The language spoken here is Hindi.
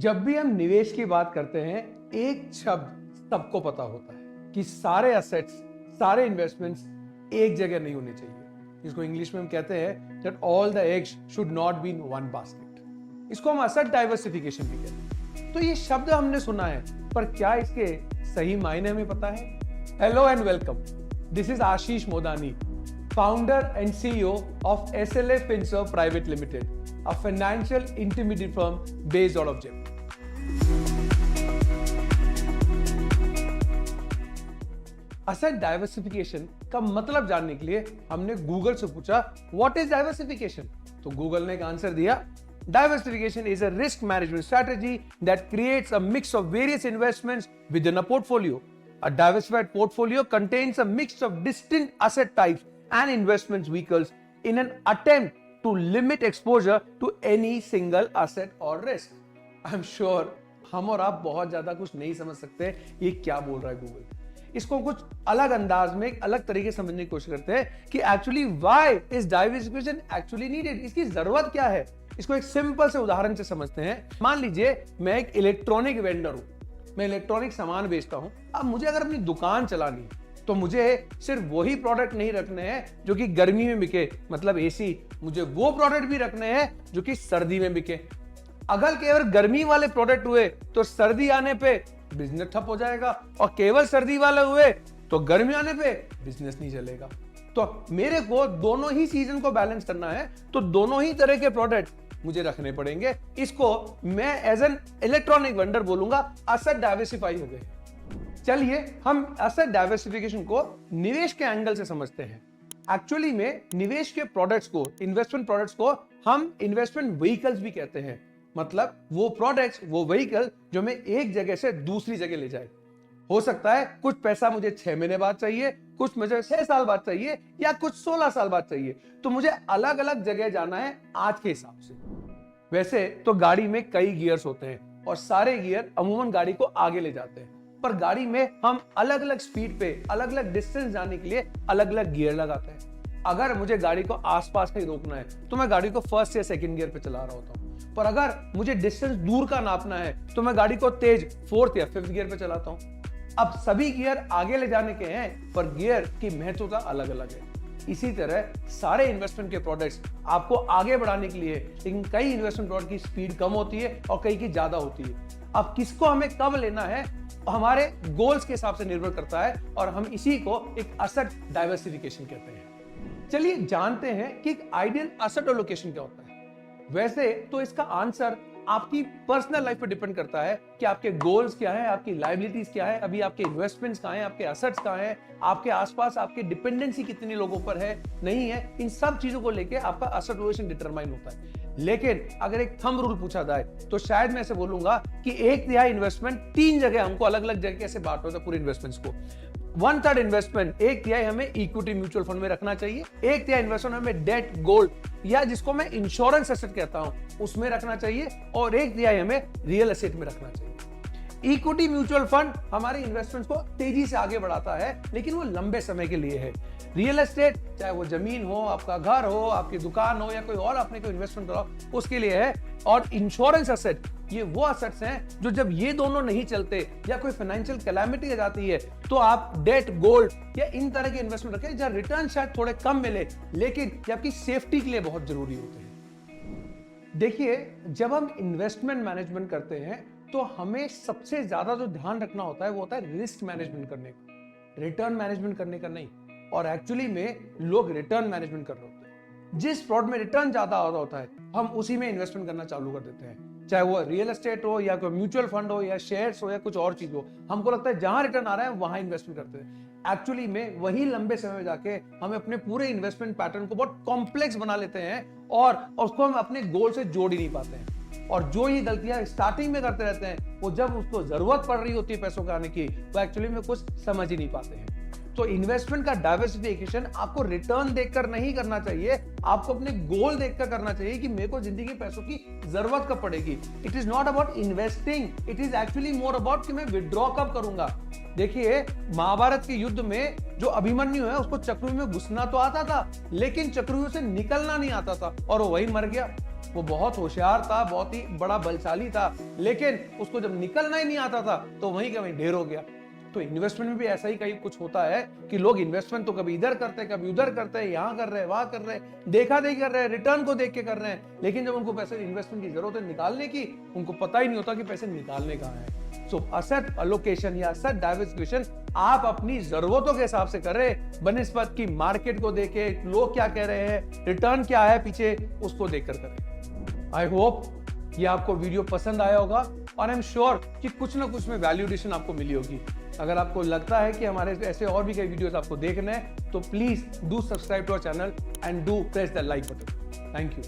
जब भी हम निवेश की बात करते हैं, एक शब्द सबको पता होता है कि सारे एसेट्स, सारे इन्वेस्टमेंट्स एक जगह नहीं होने चाहिए। इसको इंग्लिश में हम कहते हैं that all the eggs should not be in one basket. इसको हम एसेट डाइवर्सिफिकेशन भी कहते हैं। तो ये शब्द हमने सुना है, पर क्या इसके सही मायने हमें पता है? Hello and welcome, this is Ashish Modani, founder and CEO of SLA Finserv Private Limited, a financial intermediary firm based out of Jaipur. Asset diversification का मतलब जानने के लिए हमने गूगल से पूछा व्हाट इज डाइवर्सिफिकेशन। तो गूगल ने एक आंसर दिया, diversification is a risk management strategy that creates a mix of various investments with in a portfolio. A diversified portfolio contains a mix of distinct asset types and investment vehicles in an attempt to limit exposure to any single asset or risk. I'm sure हम और आप बहुत ज्यादा कुछ नहीं समझ सकते ये क्या बोल रहा है गूगल। इसको कुछ अलग अंदाज में, एक अलग तरीके से समझने की कोशिश करते हैं कि actually why is diversification actually needed, इसकी जरूरत क्या है। इसको एक सिंपल से उदाहरण से समझते हैं। मान लीजिए मैं एक इलेक्ट्रॉनिक वेंडर हूं, मैं इलेक्ट्रॉनिक सामान बेचता हूं। अब मुझे अगर अपनी दुकान चलानी है तो मुझे सिर्फ वही प्रोडक्ट नहीं रखने हैं जो कि गर्मी में बिके, मतलब एसी, मुझे वो प्रोडक्ट भी रखने हैं जो कि सर्दी में बिके। अगर केवल गर्मी वाले प्रोडक्ट हुए तो सर्दी आने पे बिजनेस ठप हो जाएगा, और केवल सर्दी वाले हुए तो गर्मी आने पे बिजनेस नहीं चलेगा। तो मेरे को दोनों ही सीजन को बैलेंस करना है, तो दोनों ही तरह के प्रोडक्ट मुझे रखने पड़ेंगे। इसको मैं एज एन इलेक्ट्रॉनिक वेंडर बोलूंगा एसेट डाइवर्सिफाई हो गए। चलिए हम एसेट डाइवर्सिफिकेशन को निवेश के एंगल से समझते हैं। एक्चुअली में निवेश के प्रोडक्ट्स को, इन्वेस्टमेंट प्रोडक्ट्स को हम इन्वेस्टमेंट व्हीकल्स भी कहते हैं। मतलब वो प्रोडक्ट्स, वो व्हीकल जो मैं एक जगह से दूसरी जगह ले जाए। हो सकता है कुछ पैसा मुझे 6 महीने बाद चाहिए, कुछ मुझे 6 साल बाद चाहिए, या कुछ 16 साल बाद चाहिए। तो मुझे अलग अलग जगह जाना है आज के हिसाब से। वैसे तो गाड़ी में कई गियर्स होते हैं और सारे गियर अमूमन गाड़ी को आगे ले जाते हैं, पर गाड़ी में हम अलग अलग स्पीड पे, अलग अलग डिस्टेंस जाने के लिए अलग अलग गियर लगाते हैं। अगर मुझे गाड़ी को आसपास कहीं रोकना है तो मैं गाड़ी को फर्स्ट या सेकंड गियर पे चला रहा होता हूँ, पर अगर मुझे डिस्टेंस दूर का नापना है तो मैं गाड़ी को तेज फोर्थ या फिफ्थ गियर पे चलाता हूँ। अब सभी गियर आगे ले जाने के हैं, पर गियर की महत्वता अलग अलग है। इसी तरह सारे इन्वेस्टमेंट के प्रोडक्ट्स आपको आगे बढ़ाने के लिए, लेकिन कई इन्वेस्टमेंट प्रोडक्ट की स्पीड कम होती है और कई की ज्यादा होती है। अब किसको हमें कब लेना है हमारे गोल्स के हिसाब से निर्भर करता है, और हम इसी को एक एसेट डाइवर्सिफिकेशन कहते हैं। चलिए जानते हैं कि एक आइडियल एसेट एलोकेशन क्या होता है। वैसे तो इसका आंसर आपकी पर्सनल लाइफ पर डिपेंड करता है कि आपके गोल्स क्या है, आपकी लायबिलिटीज क्या है, अभी आपके इन्वेस्टमेंट्स कहां हैं, आपके एसेट्स कहां हैं, आपके आसपास आपकी डिपेंडेंसी कितने लोगों पर है, नहीं है। इन सब चीजों को लेके आपका एसेट एलोकेशन डिटरमाइन होता है। लेकिन अगर एक थंब रूल पूछा जाए तो शायद मैं ऐसे बोलूंगा कि 1/3 इन्वेस्टमेंट 3 जगह हमको अलग अलग जगह से बांटना होता है पूरे इन्वेस्टमेंट्स को। 1/3 इन्वेस्टमेंट, 1/3 हमें इक्विटी म्यूचुअल फंड में रखना चाहिए, 1/3 इन्वेस्टमेंट हमें डेट, गोल्ड या जिसको मैं इंश्योरेंस एसेट कहता हूं उसमें रखना चाहिए, और 1/3 हमें रियल एस्टेट में रखना चाहिए। इक्विटी म्यूचुअल फंड हमारे इन्वेस्टमेंट्स को तेजी से आगे बढ़ाता है, लेकिन वो लंबे समय के लिए है। रियल एस्टेट, चाहे वो जमीन हो, आपका घर हो, आपकी दुकान हो, या कोई और आपने कोई इन्वेस्टमेंट करा उसके लिए है। और इंश्योरेंस एसेट, ये वो एसेट्स हैं जो जब ये दोनों नहीं चलते या कोई फाइनेंशियल कैलामिटी आ जाती है तो आप डेट, गोल्ड या इन तरह के इन्वेस्टमेंट रखें जहां रिटर्न शायद थोड़े कम मिले, लेकिन ये आपकी सेफ्टी के लिए बहुत जरूरी होते हैं। देखिए, जब हम इन्वेस्टमेंट मैनेजमेंट करते हैं तो हमें सबसे ज्यादा जो ध्यान रखना होता है वो होता है रिस्क मैनेजमेंट करने का, रिटर्न मैनेजमेंट करने का नहीं। और एक्चुअली में लोग रिटर्न मैनेजमेंट कर रहे होते हैं। जिस प्रोडक्ट में रिटर्न ज्यादा होता है हम उसी में इन्वेस्टमेंट करना चालू कर देते हैं, चाहे वो रियल एस्टेट हो या कोई म्यूचुअल फंड हो या शेयर्स हो या कुछ और चीज हो। हमको लगता है जहां रिटर्न आ रहा है वहां इन्वेस्टमेंट करते हैं। एक्चुअली में वही लंबे समय में जाके हम अपने पूरे इन्वेस्टमेंट पैटर्न को बहुत कॉम्प्लेक्स बना लेते हैं और उसको हम अपने गोल से जोड़ ही नहीं पाते हैं। और जो ये गलतियां स्टार्टिंग में करते रहते हैं, वो जब उसको जरूरत पड़ रही होती है पैसों के आने की, वो एक्चुअली में कुछ समझ ही नहीं पाते हैं। तो इन्वेस्टमेंट का डाइवर्सिफिकेशन आपको रिटर्न देखकर नहीं करना चाहिए, आपको अपने गोल देखकर करना चाहिए कि मेरे को जिंदगी में पैसों की जरूरत कब पड़ेगी। It is not about investing, it is actually more about कि मैं विड्रॉ कब करूंगा। देखिए, महाभारत के युद्ध में जो अभिमन्यु है उसको चक्रव्यूह में घुसना तो आता था, लेकिन चक्रव्यूह से निकलना नहीं आता था और वो वही मर गया। वो बहुत होशियार था, बहुत ही बड़ा बलशाली था, लेकिन उसको जब निकलना ही नहीं आता था तो वहीं का वहीं ढेर हो गया। तो इन्वेस्टमेंट में भी ऐसा ही कहीं कुछ होता है कि लोग इन्वेस्टमेंट तो कभी इधर करते हैं, कभी उधर करते हैं, यहाँ कर रहे हैं, वहां कर रहे हैं, देखा देखी कर रहे हैं, रिटर्न को देख के कर रहे हैं, लेकिन जब उनको पैसे इन्वेस्टमेंट की जरूरत है निकालने की, उनको पता ही नहीं होता कि पैसे निकालने कहाँ है। सो असेट अलोकेशन या असेट डाइवर्सिफिकेशन आप अपनी जरूरतों के हिसाब से कर रहे हैं, बनिस्बत की मार्केट को देखे, लोग क्या कह रहे हैं, रिटर्न क्या है पीछे, उसको देखकर करें। आई होप ये आपको वीडियो पसंद आया होगा और आई एम श्योर कि कुछ ना कुछ में वैल्यू एडिशन आपको मिली होगी। अगर आपको लगता है कि हमारे ऐसे और भी कई वीडियोस आपको देखने हैं तो please do subscribe to our channel and do press the like button. Thank you.